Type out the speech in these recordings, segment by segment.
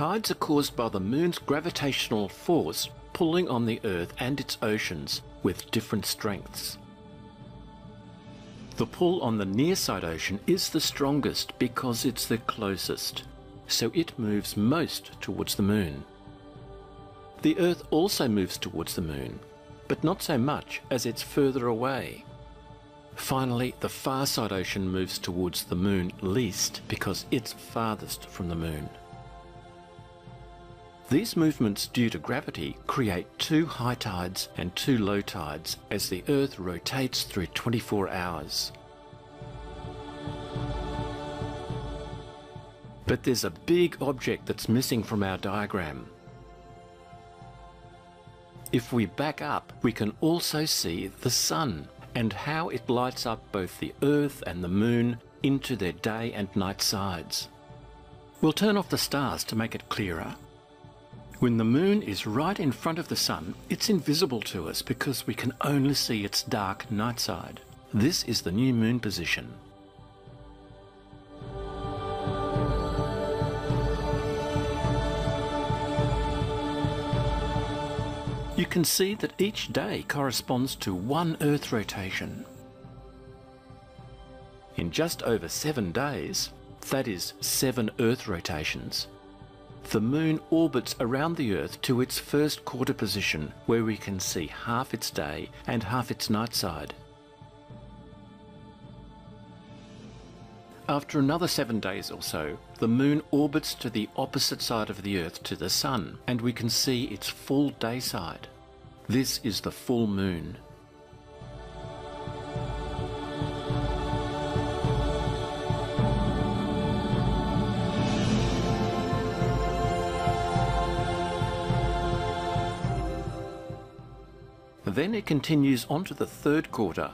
Tides are caused by the Moon's gravitational force pulling on the Earth and its oceans with different strengths. The pull on the near-side ocean is the strongest because it's the closest, so it moves most towards the Moon. The Earth also moves towards the Moon, but not so much as it's further away. Finally, the far-side ocean moves towards the Moon least because it's farthest from the Moon. These movements due to gravity create 2 high tides and 2 low tides as the Earth rotates through 24 hours. But there's a big object that's missing from our diagram. If we back up, we can also see the Sun and how it lights up both the Earth and the Moon into their day and night sides. We'll turn off the stars to make it clearer. When the Moon is right in front of the Sun, it's invisible to us because we can only see its dark night side. This is the new Moon position. You can see that each day corresponds to 1 Earth rotation. In just over 7 days, that is 7 Earth rotations, the Moon orbits around the Earth to its first quarter position, where we can see half its day and half its night side. After another 7 days or so, the Moon orbits to the opposite side of the Earth to the Sun, and we can see its full day side. This is the full Moon. Then it continues on to the 3rd quarter,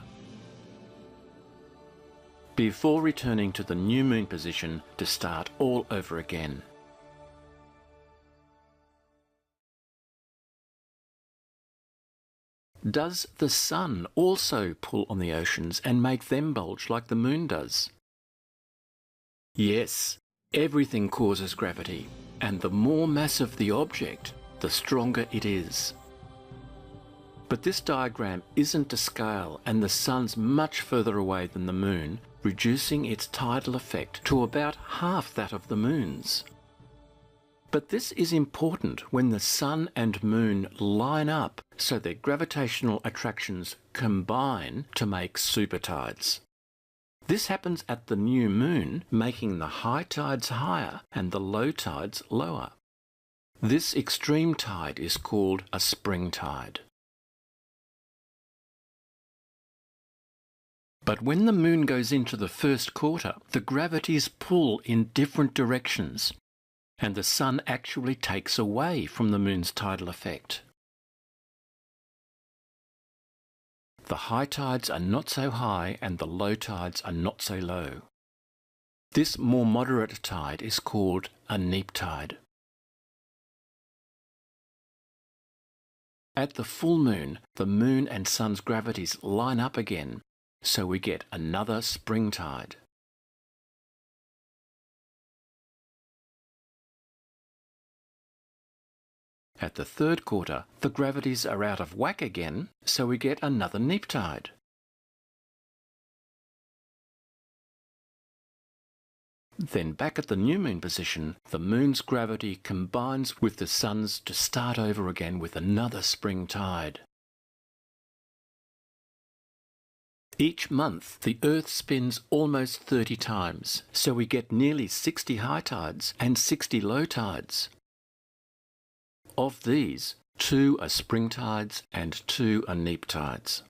before returning to the new Moon position to start all over again. Does the Sun also pull on the oceans and make them bulge like the Moon does? Yes, everything causes gravity, and the more massive the object, the stronger it is. But this diagram isn't to scale, and the Sun's much further away than the Moon, reducing its tidal effect to about half that of the Moon's. But this is important when the Sun and Moon line up so their gravitational attractions combine to make supertides. This happens at the new Moon, making the high tides higher and the low tides lower. This extreme tide is called a spring tide. But when the Moon goes into the 1st quarter, the gravities pull in different directions, and the Sun actually takes away from the Moon's tidal effect. The high tides are not so high and the low tides are not so low. This more moderate tide is called a neap tide. At the full Moon, the Moon and Sun's gravities line up again, so we get another spring tide. At the 3rd quarter, the gravities are out of whack again, so we get another neap tide. Then back at the new Moon position, the Moon's gravity combines with the Sun's to start over again with another spring tide. Each month, the Earth spins almost 30 times, so we get nearly 60 high tides and 60 low tides. Of these, 2 are spring tides and 2 are neap tides.